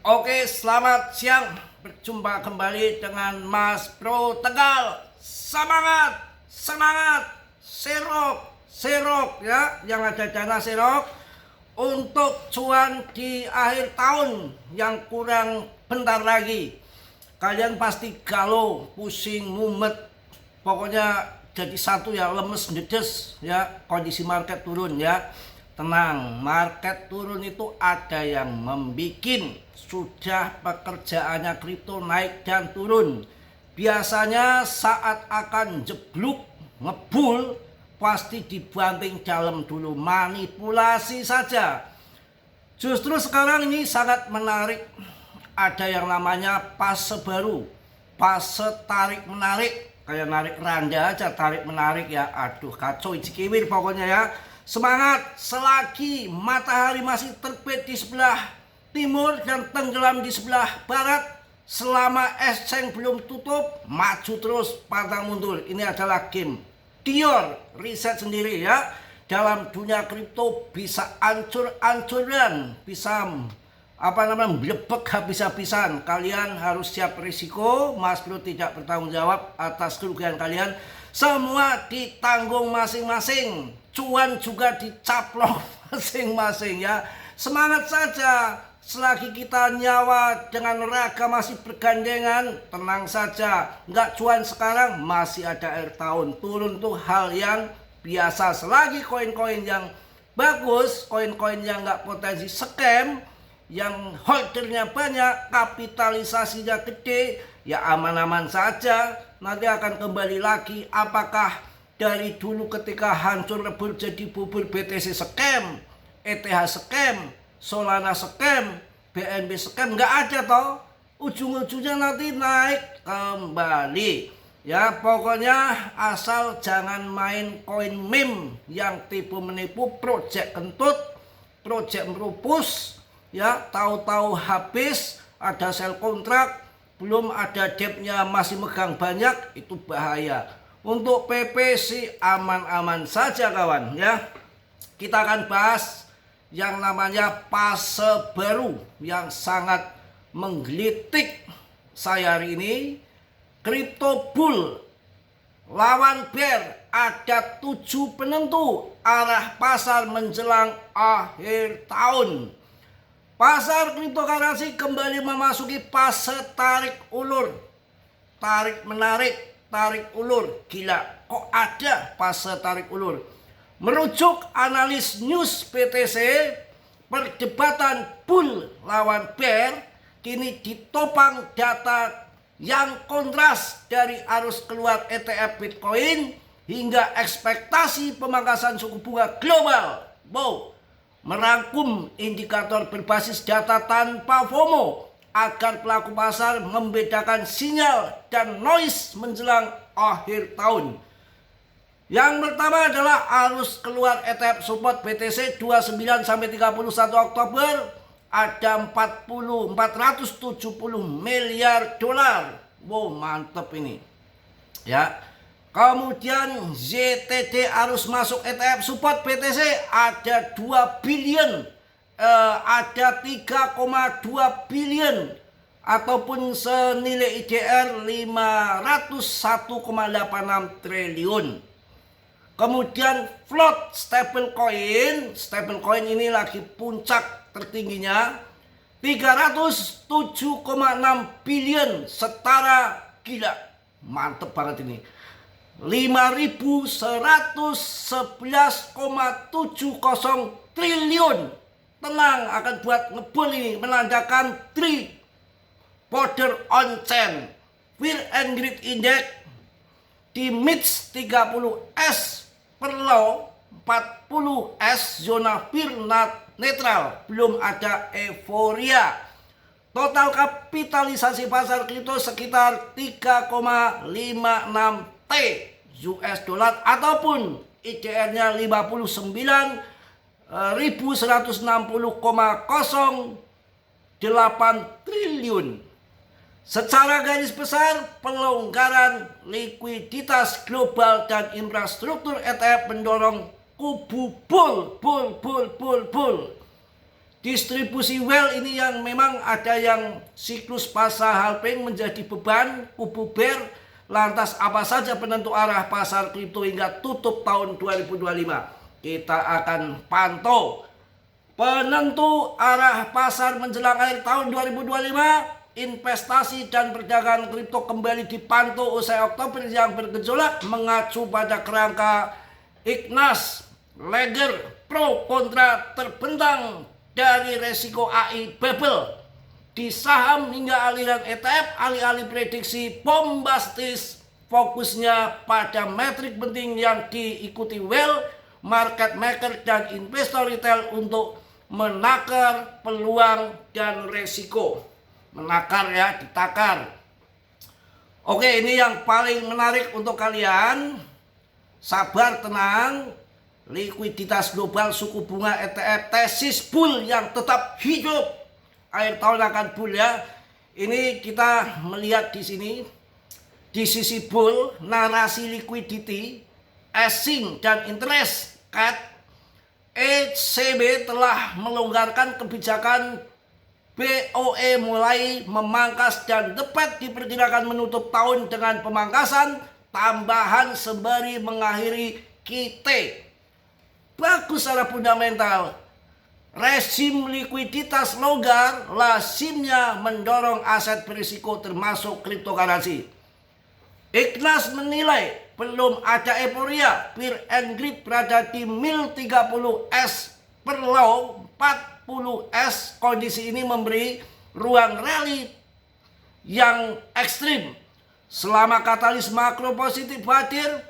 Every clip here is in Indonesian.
Oke, selamat siang. Berjumpa kembali dengan Mas Bro Tegal. Semangat, semangat, serok, serok ya. Yang ada dana serok untuk cuan di akhir tahun yang kurang bentar lagi. Kalian pasti galau, pusing, mumet. Pokoknya jadi satu ya, lemes, ngedes ya. Kondisi market turun ya. Tenang, market turun itu ada yang membikin sudah pekerjaannya kripto naik dan turun. Biasanya saat akan jeblok, ngebul, pasti dibanting dalam dulu, manipulasi saja. Justru sekarang ini sangat menarik, ada yang namanya fase baru, fase tarik menarik, kayak narik randa aja tarik menarik ya. Aduh kacau cikiwir pokoknya ya. Semangat selagi matahari masih terbit di sebelah timur dan tenggelam di sebelah barat. Selama exchange belum tutup, maju terus pantang mundur. Ini adalah game Dior, riset sendiri ya. Dalam dunia kripto bisa ancur-ancuran, bisa melepak habis-habisan. Kalian harus siap risiko. Mas Bro tidak bertanggung jawab atas kerugian kalian. Semua ditanggung masing-masing. Cuan juga dicaplok masing-masing ya. Semangat saja. Selagi kita nyawa dengan raga masih bergandengan, tenang saja. Nggak cuan sekarang, masih ada akhir tahun. Turun tuh hal yang biasa. Selagi koin-koin yang bagus, koin-koin yang nggak potensi scam, yang holdernya banyak, kapitalisasinya gede, ya aman-aman saja. Nanti akan kembali lagi. Apakah dari dulu ketika hancur lebur jadi bubur, BTC scam, ETH scam, Solana scam, BNB scam, nggak ada toh. Ujung-ujungnya nanti naik kembali. Ya pokoknya asal jangan main koin meme yang tipu menipu, project kentut, project merupus. Ya tahu-tahu habis, ada sell kontrak, belum ada debtnya masih megang banyak, itu bahaya. Untuk PP sih aman-aman saja kawan ya. Kita akan bahas yang namanya fase baru yang sangat menggelitik saya hari ini. Crypto bull lawan bear, ada 7 penentu arah pasar menjelang akhir tahun. Pasar cryptocurrency kembali memasuki fase tarik ulur. Tarik menarik, tarik ulur. Gila, kok ada fase tarik ulur? Merujuk analis news BTC, perdebatan bull lawan bear kini ditopang data yang kontras dari arus keluar ETF Bitcoin hingga ekspektasi pemangkasan suku bunga global. Wow, merangkum indikator berbasis data tanpa FOMO agar pelaku pasar membedakan sinyal dan noise menjelang akhir tahun. Yang pertama adalah arus keluar ETF support BTC 29 sampai 31 Oktober ada 470 miliar dolar. Wow, mantap ini. Ya. Kemudian ZTD arus masuk ETF support BTC ada 2 billion, ada 3,2 billion ataupun senilai IDR 501,86 triliun. Kemudian float stablecoin ini lagi puncak tertingginya 307,6 billion, setara gila, mantep banget ini. 5.111,70 triliun. Tenang, akan buat ngebul ini, menandakan 3 border on chain. Fear and Greed Index di MITS 30S per low, 40S zona fear netral, belum ada euforia. Total kapitalisasi pasar kripto sekitar 3,56 T US dollar ataupun IDR-nya 59.160,08 triliun. Secara garis besar, pelonggaran likuiditas global dan infrastruktur ETF mendorong kubu bull. Distribusi well ini yang memang ada yang siklus pasar halving menjadi beban, kubu bear. Lantas apa saja penentu arah pasar kripto hingga tutup tahun 2025? Kita akan pantau. Penentu arah pasar menjelang akhir tahun 2025, investasi dan perdagangan kripto kembali dipantau usai Oktober yang bergejolak mengacu pada kerangka Ignas Ledger pro kontra terbentang dari resiko AI bubble di saham hingga aliran ETF. Alih-alih prediksi bombastis, fokusnya pada metrik penting yang diikuti well, market maker dan investor retail untuk menakar peluang dan resiko. Menakar ya, ditakar. Oke, ini yang paling menarik untuk kalian. Sabar, tenang. Likuiditas global, suku bunga ETF, tesis bull yang tetap hidup. Akhir tahun akan bull ya. Ini kita melihat di sini. Di sisi bull, narasi liquidity, easing dan interest cut. ECB telah melonggarkan kebijakan BOE mulai memangkas dan The Fed diperkirakan menutup tahun dengan pemangkasan tambahan sembari mengakhiri QT. Bagus secara fundamental. Rezim likuiditas longgar lazimnya mendorong aset berisiko termasuk cryptocurrency. Ignas menilai belum ada euforia. Fear and greed berada di mil 30S per low 40S. Kondisi ini memberi ruang rally yang ekstrim. Selama katalis makro positif hadir,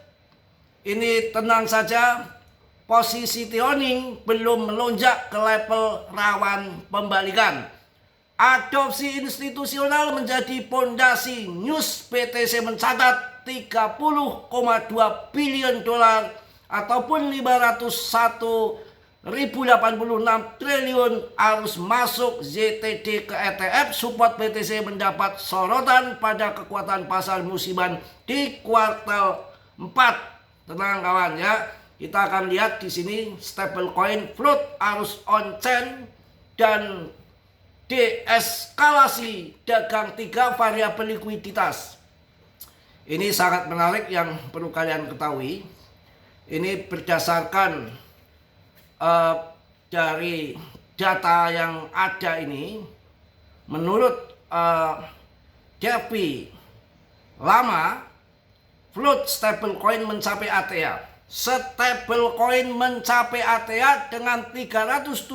ini tenang saja. Posisi owning belum melonjak ke level rawan pembalikan. Adopsi institusional menjadi pondasi. News BTC mencatat 30,2 billion dolar ataupun 501.086 triliun arus masuk ZTD ke ETF. Support BTC mendapat sorotan pada kekuatan pasar musiman di kuartal 4. Tenang kawan ya. Kita akan lihat di sini stablecoin float, arus on-chain dan deeskalasi dagang 3 variabel likuiditas. Ini sangat menarik yang perlu kalian ketahui. Ini berdasarkan dari data yang ada ini. Menurut Devi Lama, float stablecoin mencapai ATH. Stablecoin mencapai ATH dengan 307,6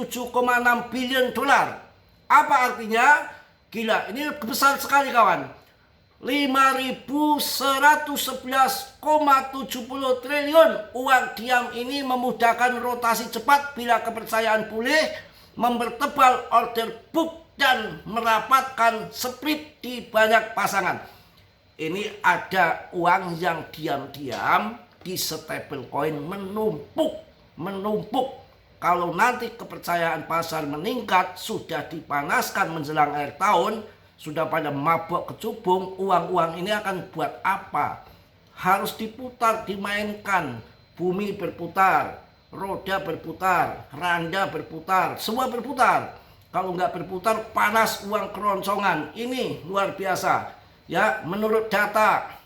billion dolar. Apa artinya? Gila, ini besar sekali kawan. 5.111,70 triliun. Uang diam ini memudahkan rotasi cepat bila kepercayaan pulih, mempertebal order book dan merapatkan split di banyak pasangan. Ini ada uang yang diam-diam di stablecoin menumpuk. Kalau nanti kepercayaan pasar meningkat, sudah dipanaskan menjelang akhir tahun, sudah pada mabok kecubung, uang-uang ini akan buat apa? Harus diputar, dimainkan. Bumi berputar, roda berputar, randa berputar, semua berputar. Kalau nggak berputar, panas uang keroncongan. Ini luar biasa. Ya, menurut data,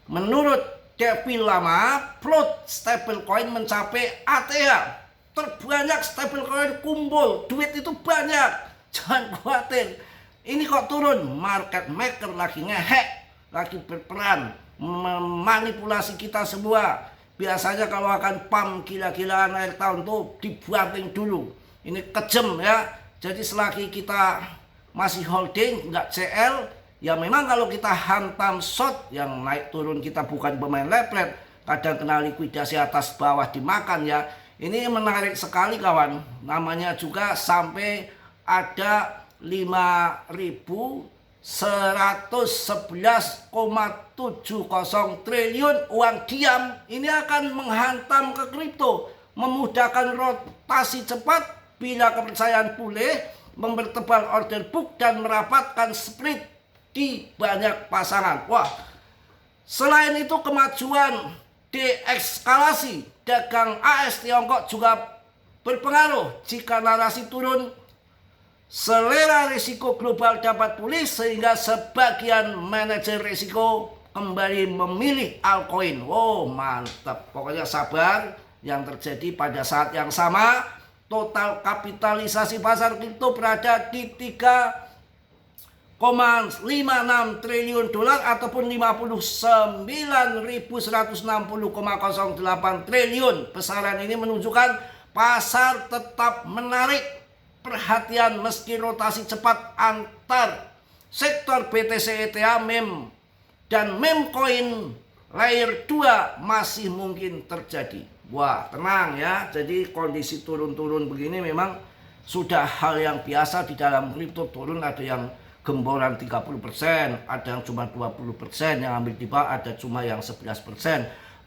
menurut Devi Lama, float stablecoin mencapai ATH. Terbanyak stablecoin kumpul, duit itu banyak. Jangan khawatir. Ini kok turun, market maker lagi ngehek, lagi berperan memanipulasi kita semua. Biasanya kalau akan pump gila-gilaan akhir tahun tuh dibanting dulu. Ini kejam ya. Jadi selagi kita masih holding, nggak CL, ya memang kalau kita hantam short yang naik turun, kita bukan pemain lepret, kadang kena likuidasi atas bawah dimakan ya. Ini menarik sekali kawan. Namanya juga sampai ada 5.111,70 triliun uang diam. Ini akan menghantam ke kripto, memudahkan rotasi cepat bila kepercayaan pulih, mempertebal order book dan merapatkan split di banyak pasangan. Wah, selain itu kemajuan deeskalasi dagang AS Tiongkok juga berpengaruh. Jika narasi turun, selera risiko global dapat pulih sehingga sebagian manajer risiko kembali memilih altcoin. Wow, mantap. Pokoknya sabar. Yang terjadi pada saat yang sama, total kapitalisasi pasar kripto berada di 3,56 triliun dolar ataupun 59.160,08 triliun. Besaran ini menunjukkan pasar tetap menarik perhatian meski rotasi cepat antar sektor BTC, ETH, MEM dan meme coin layer 2 masih mungkin terjadi. Wah, tenang ya. Jadi kondisi turun-turun begini memang sudah hal yang biasa di dalam kripto. Turun ada yang gemboran 30%, ada yang cuma 20%, yang ambil di bawah ada cuma yang 11%,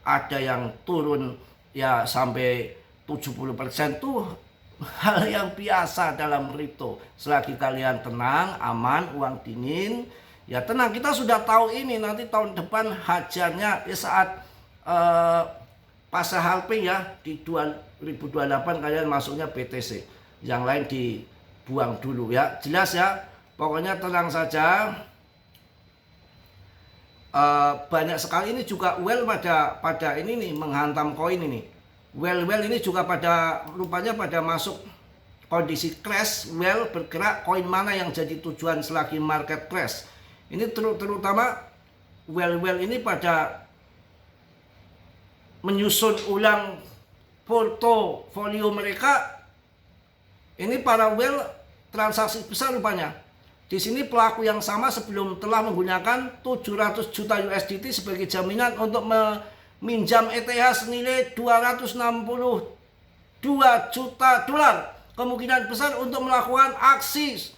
ada yang turun ya sampai 70%. Tuh hal yang biasa dalam kripto. Selagi kalian tenang, aman, uang dingin, ya tenang. Kita sudah tahu ini nanti tahun depan hajarnya ya saat pasar halving ya di 2028 kalian masuknya BTC. Yang lain dibuang dulu ya. Jelas ya. Pokoknya tenang saja. Banyak sekali ini juga well pada ini nih menghantam koin ini. Well ini juga rupanya pada masuk kondisi crash. Well bergerak, koin mana yang jadi tujuan selagi market crash. Ini terutama well ini pada menyusun ulang portofolio mereka. Ini para well transaksi besar rupanya. Di sini pelaku yang sama sebelum telah menggunakan 700 juta USDT sebagai jaminan untuk meminjam ETH senilai 262 juta dolar. Kemungkinan besar untuk melakukan aksi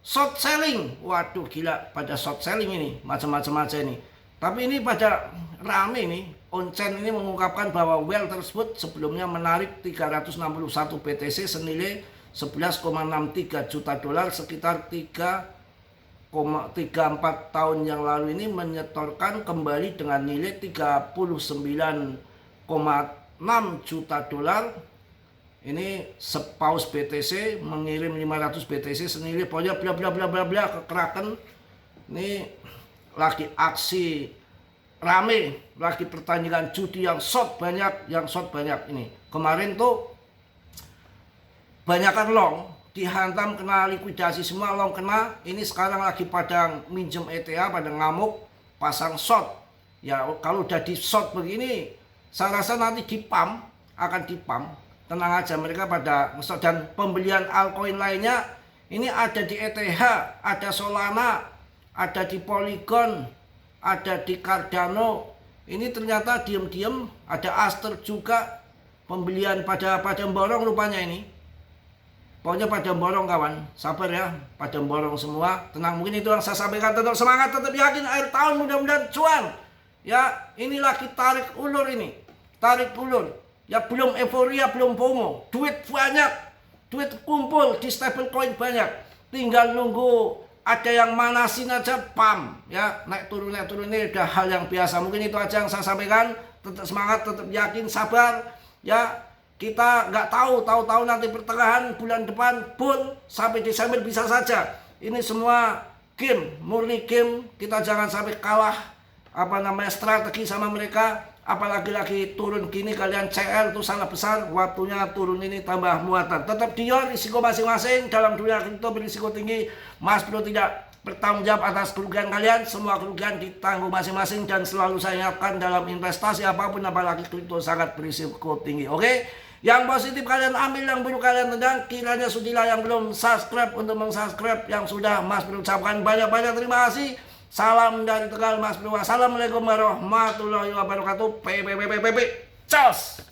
short selling. Waduh gila, pada short selling ini macam-macam aja ini. Tapi ini pada rame nih. On-chain ini mengungkapkan bahwa well tersebut sebelumnya menarik 361 BTC senilai 11,63 juta dolar sekitar 3,34 tahun yang lalu ini, menyetorkan kembali dengan nilai 39,6 juta dolar. Ini sepaus BTC mengirim 500 BTC senilai pokoknya bla bla bla bla bla ke Kraken. Ini lagi aksi rame, lagi pertandingan judi yang short banyak, ini. Kemarin tuh banyakan long dihantam, kena likuidasi semua, long kena. Ini sekarang lagi pada minjem ETH, pada ngamuk, pasang short. Ya kalau udah di short begini, saya rasa nanti akan dipam. Tenang aja, mereka pada short. Dan pembelian altcoin lainnya ini ada di ETH, ada Solana, ada di Polygon, ada di Cardano. Ini ternyata diam-diam ada Aster juga, pembelian pada borong rupanya ini. Pokoknya pada borong kawan, sabar ya, pada borong semua. Tenang, mungkin itu yang saya sampaikan. Tetap semangat, tetap yakin, akhir tahun mudah-mudahan cuan. Ya, ini lagi tarik ulur ini, tarik ulur. Ya belum euforia, belum FOMO, duit banyak, duit kumpul di stablecoin banyak. Tinggal nunggu ada yang manasin aja pam ya, naik turun ini udah hal yang biasa. Mungkin itu aja yang saya sampaikan. Tetap semangat, tetap yakin, sabar ya. Kita nggak tahu nanti pertengahan bulan depan bull sampai Desember bisa saja. Ini semua game, murni game. Kita jangan sampai kalah strategi sama mereka. Apalagi lagi turun gini kalian CL tuh salah besar. Waktunya turun ini tambah muatan. Tetap dior, risiko masing-masing. Dalam dunia kripto berisiko tinggi. Mas Bro tidak bertanggung jawab atas kerugian kalian. Semua kerugian ditanggung masing-masing. Dan selalu saya ingatkan dalam investasi apapun, apalagi kripto sangat berisiko tinggi. Oke? Yang positif kalian ambil, yang buruk kalian tendang. Kiranya sudilah yang belum subscribe untuk meng-subscribe. Yang sudah, Mas Bro ucapkan banyak-banyak terima kasih. Salam dari Tegal, Mas Bro. Assalamualaikum warahmatullahi wabarakatuh. PPPPPP. Cos.